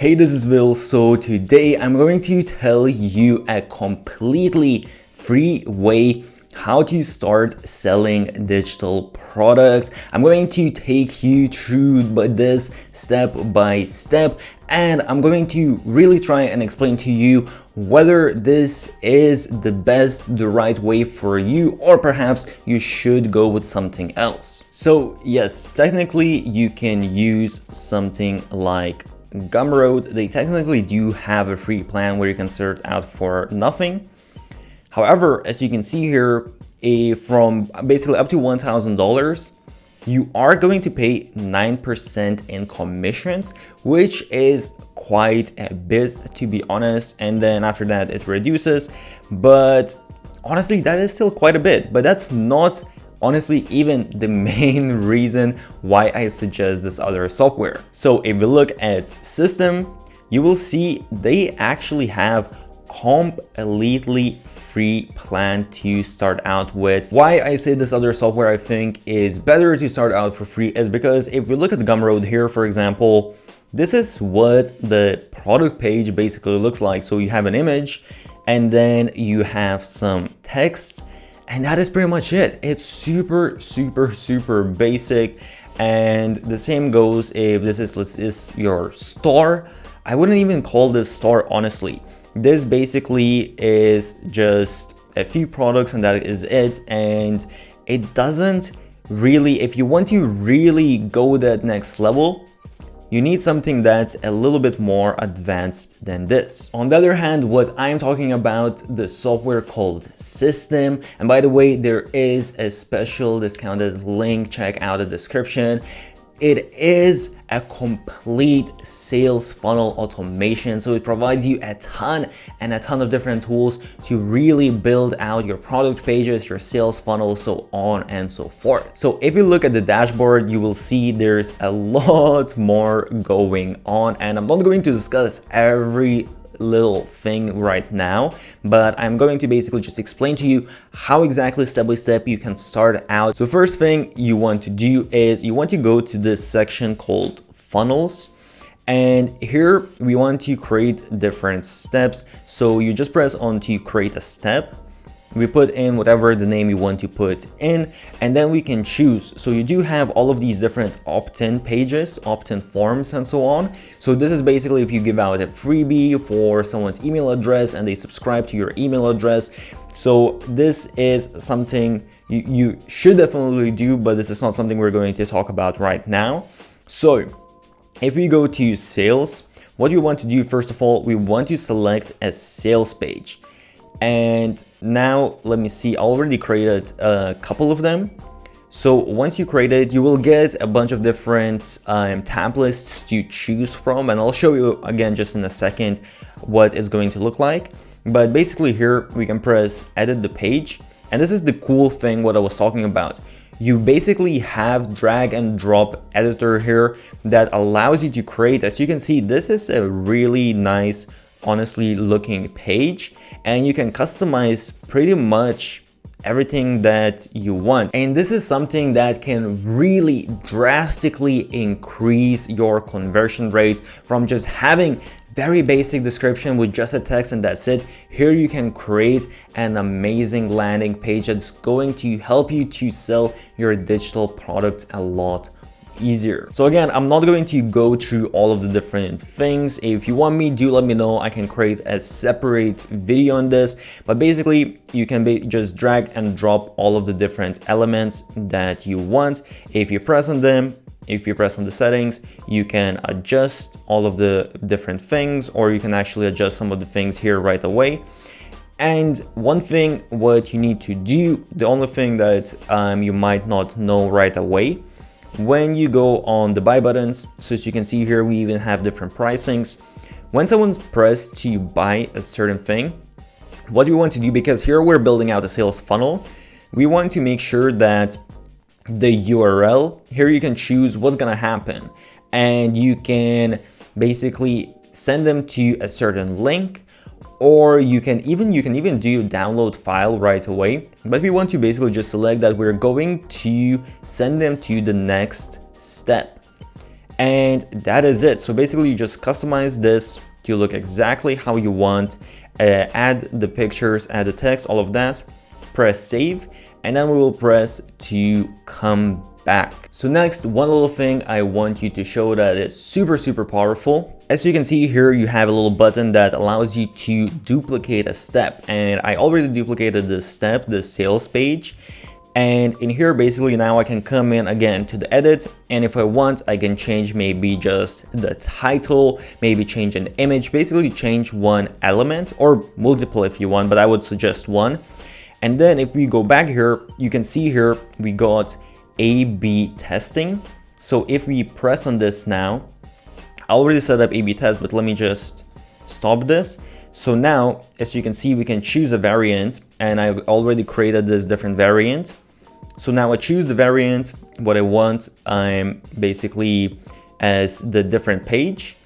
Hey, this is Will. So today I'm going to tell you a completely free way how to start selling digital products. I'm going to take you through this step by step, and I'm going to really try and explain to you whether this is the right way for you, or perhaps you should go with something else. So yes, technically you can use something like Gumroad. They technically do have a free plan where you can start out for nothing. However, as you can see here, from basically up to $1,000, you are going to pay 9% in commissions, which is quite a bit, to be honest. And then after that, it reduces. But honestly, that is still quite a bit. But that's not honestly even the main reason why I suggest this other software. So if we look at System, you will see they actually have completely free plan to start out with. Why I say this other software I think is better to start out for free is because if we look at Gumroad here, for example, this is what the product page basically looks like. So you have an image and then you have some text, and that is pretty much it. It's super basic. And the same goes if this is your store. I wouldn't even call this store, honestly. This basically is just a few products and that is it. And it doesn't really, if you want to really go that next level, you need something that's a little bit more advanced than this. On the other hand, what I'm talking about, the software called System. And by the way, there is a special discounted link, check out the description. It is a complete sales funnel automation. So it provides you a ton of different tools to really build out your product pages, your sales funnel, so on and so forth. So if you look at the dashboard, you will see there's a lot more going on, and I'm not going to discuss every little thing right now, but I'm going to basically just explain to you how exactly step by step you can start out. So first thing you want to do is you want to go to this section called funnels, and here we want to create different steps. So you just press on to create a step. We put in whatever the name you want to put in, and then we can choose. So you do have all of these different opt-in pages, opt-in forms, and so on. So this is basically if you give out a freebie for someone's email address and they subscribe to your email address. So this is something you should definitely do, but this is not something we're going to talk about right now. So if we go to sales, what you want to do, first of all, we want to select a sales page. And now let me see, I already created a couple of them. So once you create it, you will get a bunch of different tab lists to choose from, and I'll show you again just in a second what it's going to look like. But basically here we can press edit the page, and this is the cool thing what I was talking about. You basically have drag and drop editor here that allows you to create. As you can see, this is a really nice, honestly looking page, and you can customize pretty much everything that you want. And this is something that can really drastically increase your conversion rates from just having very basic description with just a text and that's it. Here you can create an amazing landing page that's going to help you to sell your digital products a lot easier. So again, I'm not going to go through all of the different things. If you want me, do let me know. I can create a separate video on this, but basically you can just drag and drop all of the different elements that you want. If you press on them, if you press on the settings, you can adjust all of the different things, or you can actually adjust some of the things here right away. And one thing what you need to do, the only thing that you might not know right away, when you go on the buy buttons, so as you can see here, we even have different pricings. When someone's pressed to buy a certain thing, what we want to do, because here we're building out a sales funnel, we want to make sure that the URL, here you can choose what's gonna happen, and you can basically send them to a certain link, or you can even do download file right away. But we want to basically just select that we're going to send them to the next step. And that is it. So basically you just customize this to look exactly how you want, add the pictures, add the text, all of that, press save, and then we will press to come back. So next, one little thing I want you to show that is super powerful. As you can see here, you have a little button that allows you to duplicate a step, and I already duplicated this step, the sales page. And in here, basically now I can come in again to the edit, and if I want, I can change maybe just the title, maybe change an image, basically change one element or multiple if you want, but I would suggest one. And then if we go back here, you can see here we got A/B testing. So if we press on this now, I already set up A/B test, but let me just stop this. So now, as you can see, we can choose a variant, and I've already created this different variant. So now I choose the variant, what I want, basically as the different page.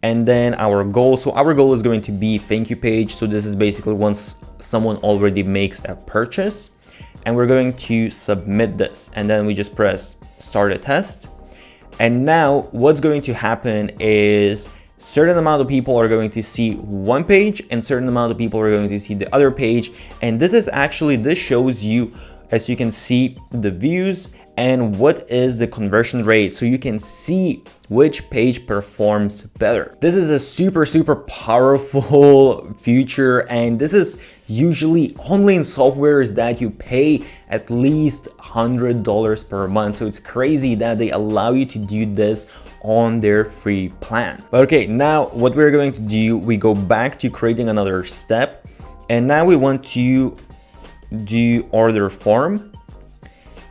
And then our goal, so our goal is going to be thank you page. So this is basically once someone already makes a purchase, and we're going to submit this. And then we just press start a test. And now what's going to happen is certain amount of people are going to see one page and certain amount of people are going to see the other page. And this shows you, as you can see, the views and what is the conversion rate, so you can see which page performs better. This is a super powerful feature, and this is usually only in softwares that you pay at least $100 per month. So it's crazy that they allow you to do this on their free plan. But okay, now what we're going to do, we go back to creating another step, and now we want to do order form.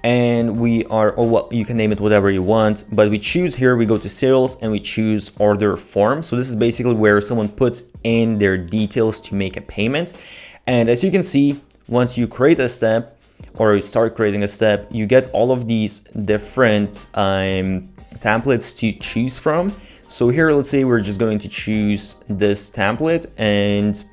And we are, oh well, you can name it whatever you want, but we choose here, we go to sales and we choose order form. So this is basically where someone puts in their details to make a payment. And as you can see, once you create a step or you start creating a step, you get all of these different templates to choose from. So here, let's say we're just going to choose this template, and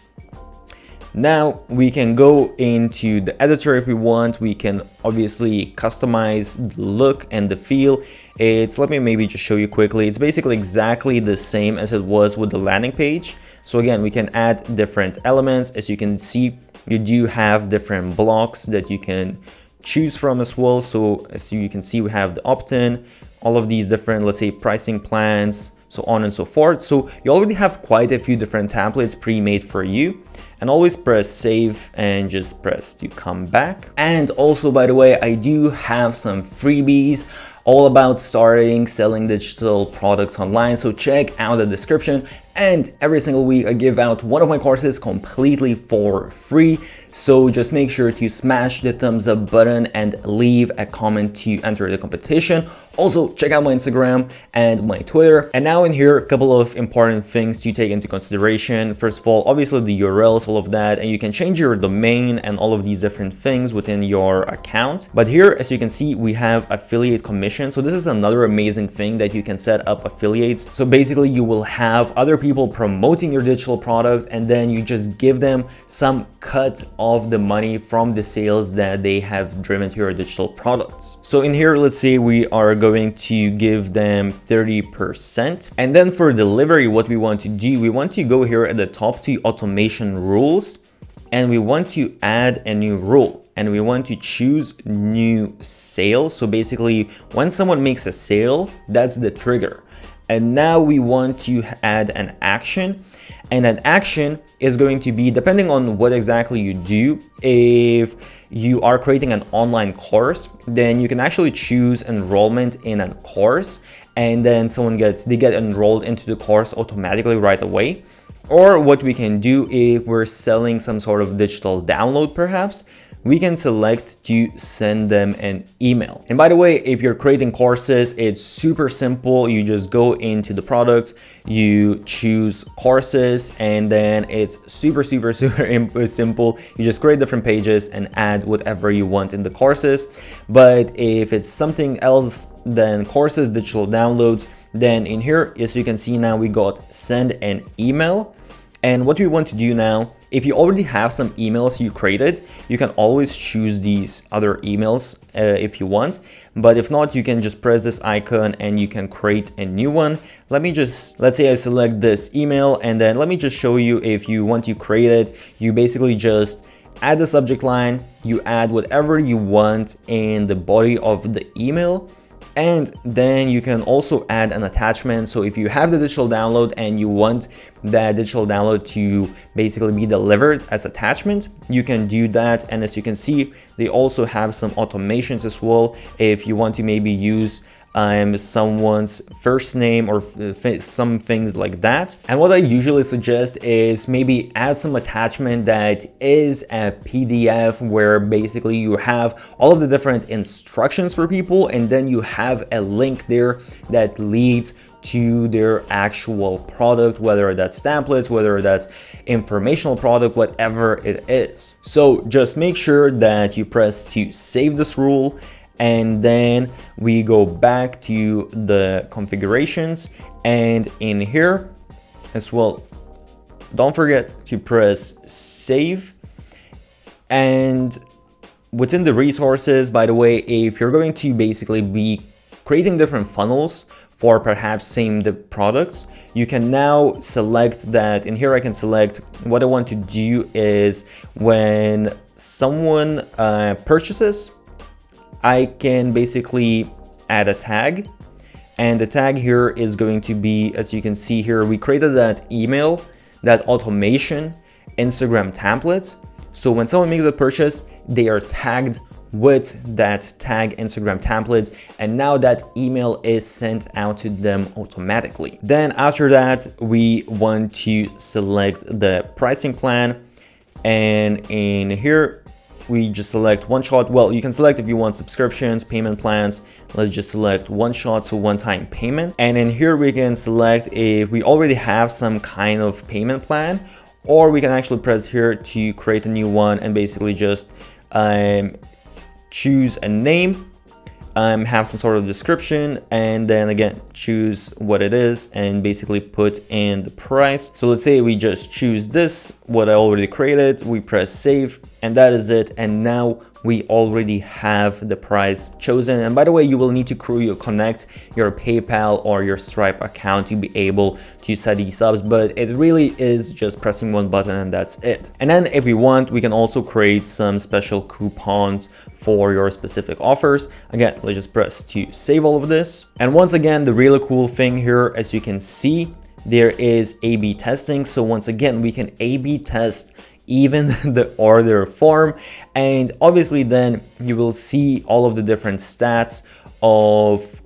now we can go into the editor if we want. We can obviously customize the look and the feel. Let me maybe just show you quickly. It's basically exactly the same as it was with the landing page. So again, we can add different elements. As you can see, you do have different blocks that you can choose from as well. So as you can see, we have the opt-in, all of these different, let's say, pricing plans, so on and so forth. So you already have quite a few different templates pre-made for you. And always press save and just press to come back. And also, by the way, I do have some freebies all about starting selling digital products online. So check out the description. And every single week I give out one of my courses completely for free. So just make sure to smash the thumbs up button and leave a comment to enter the competition. Also, check out my Instagram and my Twitter. And now in here, a couple of important things to take into consideration. First of all, obviously the URLs, all of that, and you can change your domain and all of these different things within your account. But here, as you can see, we have affiliate commission. So this is another amazing thing that you can set up affiliates. So basically you will have other people promoting your digital products, and then you just give them some cut of the money from the sales that they have driven to your digital products. So in here, let's say we are going to give them 30%. And then for delivery, what we want to do, we want to go here at the top to automation rules, and we want to add a new rule, and we want to choose new sale. So basically when someone makes a sale, that's the trigger. And now we want to add an action, and an action is going to be, depending on what exactly you do, if you are creating an online course, then you can actually choose enrollment in a course, and then they get enrolled into the course automatically right away. Or what we can do, if we're selling some sort of digital download perhaps, we can select to send them an email. And by the way, if you're creating courses, it's super simple. You just go into the products, you choose courses, and then it's super simple. You just create different pages and add whatever you want in the courses. But if it's something else than courses, digital downloads, then in here, as you can see now, we got send an email. And what we want to do now If you already have some emails you created, you can always choose these other emails if you want. But if not, you can just press this icon and you can create a new one. Let's say I select this email, and then let me just show you. If you want to create it, you basically just add the subject line, you add whatever you want in the body of the email, and then you can also add an attachment. So if you have the digital download and you want that digital download to basically be delivered as attachment, you can do that. And as you can see, they also have some automations as well. If you want to maybe use someone's first name or some things like that. And what I usually suggest is maybe add some attachment that is a PDF where basically you have all of the different instructions for people, and then you have a link there that leads to their actual product, whether that's templates, whether that's informational product, whatever it is. So just make sure that you press to save this rule, and then we go back to the configurations, and in here as well, don't forget to press save. And within the resources, by the way, if you're going to basically be creating different funnels for perhaps same the products, you can now select that. In here I can select what I want to do is when someone purchases, I can basically add a tag, and the tag here is going to be, as you can see here, we created that email, that automation, Instagram templates. So when someone makes a purchase, they are tagged with that tag Instagram templates, and now that email is sent out to them automatically. Then after that, we want to select the pricing plan, and in here we just select one shot. Well, you can select if you want subscriptions, payment plans. Let's just select one shot, so one-time payment. And in here we can select if we already have some kind of payment plan, or we can actually press here to create a new one and basically just choose a name, have some sort of description, and then again choose what it is and basically put in the price. So let's say we just choose this, what I already created, we press save, and that is it. And now we already have the price chosen. And by the way, you will need to connect your PayPal or your Stripe account to be able to set these up, but it really is just pressing one button and that's it. And then if we want, we can also create some special coupons for your specific offers. Again, let's just press to save all of this. And once again, the really cool thing here, as you can see, there is A/B testing. So once again, we can A/B test even the order form, and obviously then you will see all of the different stats of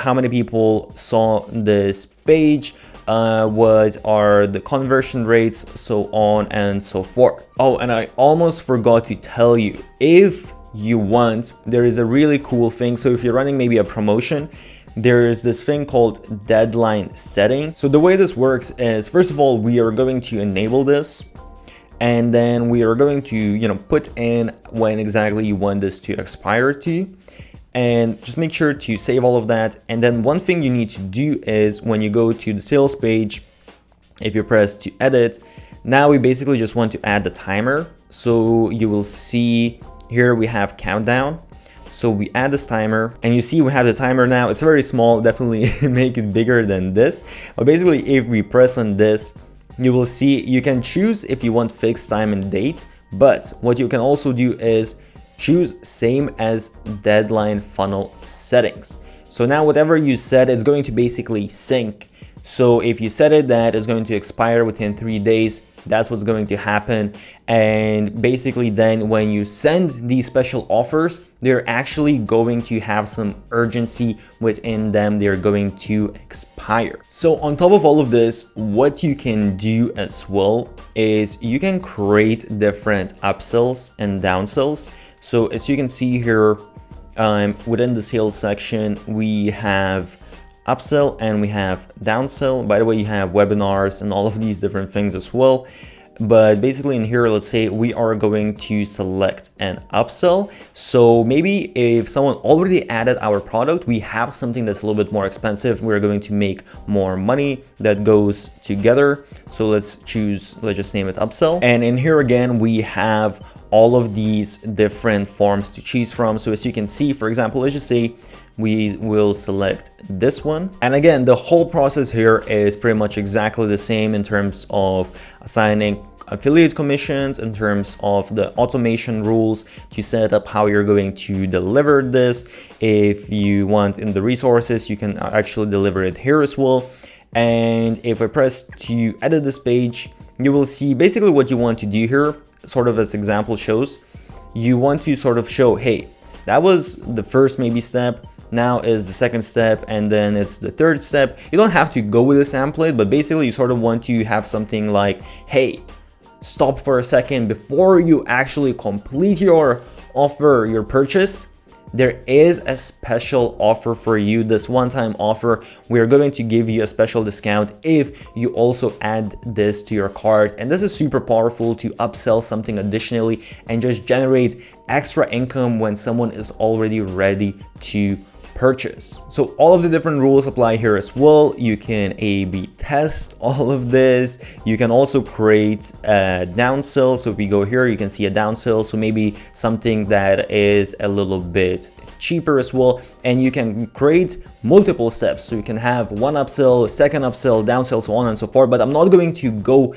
how many people saw this page, what are the conversion rates, so on and so forth. Oh, and I almost forgot to tell you, if you want, there is a really cool thing. So if you're running maybe a promotion, there is this thing called deadline setting. So the way this works is, first of all, we are going to enable this, and then we are going to, put in when exactly you want this to expire to, and just make sure to save all of that. And then one thing you need to do is when you go to the sales page, if you press to edit, now we basically just want to add the timer. So you will see here we have countdown. So we add this timer, and you see we have the timer now. It's very small, definitely make it bigger than this. But basically, if we press on this, you will see you can choose if you want fixed time and date, but what you can also do is choose same as deadline funnel settings. So now whatever you set, it's going to basically sync. So if you set it that it's going to expire within 3 days, that's what's going to happen. And basically then when you send these special offers, they're actually going to have some urgency within them. They're going to expire. So on top of all of this, what you can do as well is you can create different upsells and downsells. So as you can see here, within the sales section, we have upsell and we have downsell. By the way, you have webinars and all of these different things as well. But basically in here, let's say we are going to select an upsell. So maybe if someone already added our product, we have something that's a little bit more expensive, we're going to make more money that goes together. So let's just name it upsell. And in here again, we have all of these different forms to choose from. So as you can see, for example, let's just say we will select this one. And again, the whole process here is pretty much exactly the same in terms of assigning affiliate commissions, in terms of the automation rules to set up how you're going to deliver this. If you want in the resources, you can actually deliver it here as well. And if I press to edit this page, you will see basically what you want to do here, sort of as example shows. You want to sort of show, hey, that was the first maybe step, now is the second step, and then it's the third step. You don't have to go with this template, but basically you sort of want to have something like, hey, stop for a second before you actually complete your offer, your purchase. There is a special offer for you, this one-time offer. We're going to give you a special discount if you also add this to your cart. And this is super powerful to upsell something additionally and just generate extra income when someone is already ready to purchase. So all of the different rules apply here as well. You can A/B test all of this. You can also create a downsell. So if we go here, you can see a downsell. So maybe something that is a little bit cheaper as well. And you can create multiple steps. So you can have one upsell, second upsell, downsell, so on and so forth. But I'm not going to go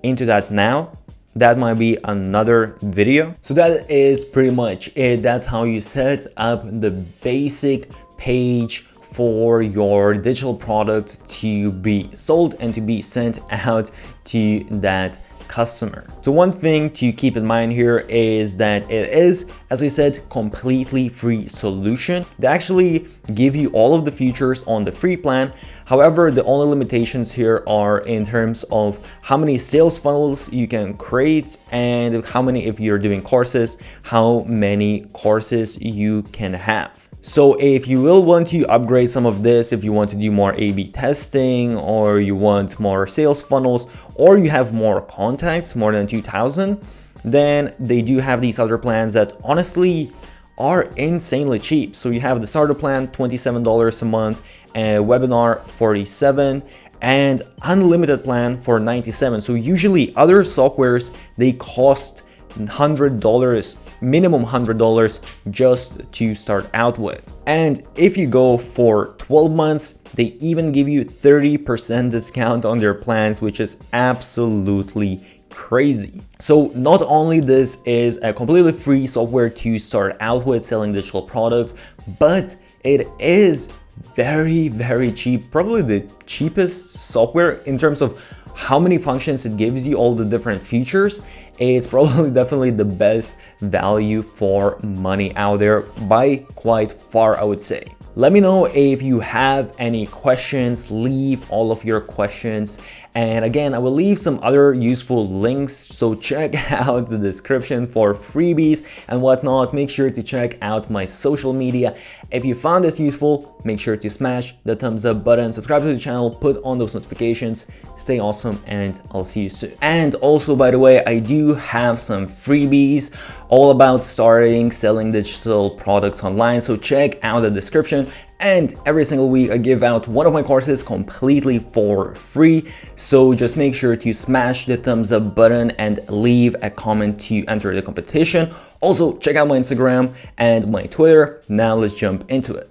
into that now. That might be another video. So that is pretty much it. That's how you set up the basic page for your digital product to be sold and to be sent out to that customer. So one thing to keep in mind here is that it is, as I said, completely free solution. They actually give you all of the features on the free plan. However, the only limitations here are in terms of how many sales funnels you can create and how many, if you're doing courses, how many courses you can have. So if you will want to upgrade some of this, if you want to do more A/B testing, or you want more sales funnels, or you have more contacts, more than 2,000, then they do have these other plans that honestly are insanely cheap. So you have the starter plan, $27 a month, and webinar $47, and unlimited plan for $97. So usually other softwares, they cost $100, minimum $100 just to start out with. And if you go for 12 months, they even give you 30% discount on their plans, which is absolutely crazy. So not only this is a completely free software to start out with selling digital products, but it is very, very cheap, probably the cheapest software in terms of how many functions it gives you, all the different features. It's probably definitely the best value for money out there by quite far, I would say. Let me know if you have any questions, leave all of your questions. And again, I will leave some other useful links, so check out the description for freebies and whatnot. Make sure to check out my social media. If you found this useful, make sure to smash the thumbs up button, subscribe to the channel, put on those notifications. Stay awesome, and I'll see you soon. And also, by the way, I do have some freebies all about starting selling digital products online, so check out the description. And every single week I give out one of my courses completely for free, so just make sure to smash the thumbs up button and leave a comment to enter the competition. Also check out my Instagram and my Twitter. Now let's jump into it.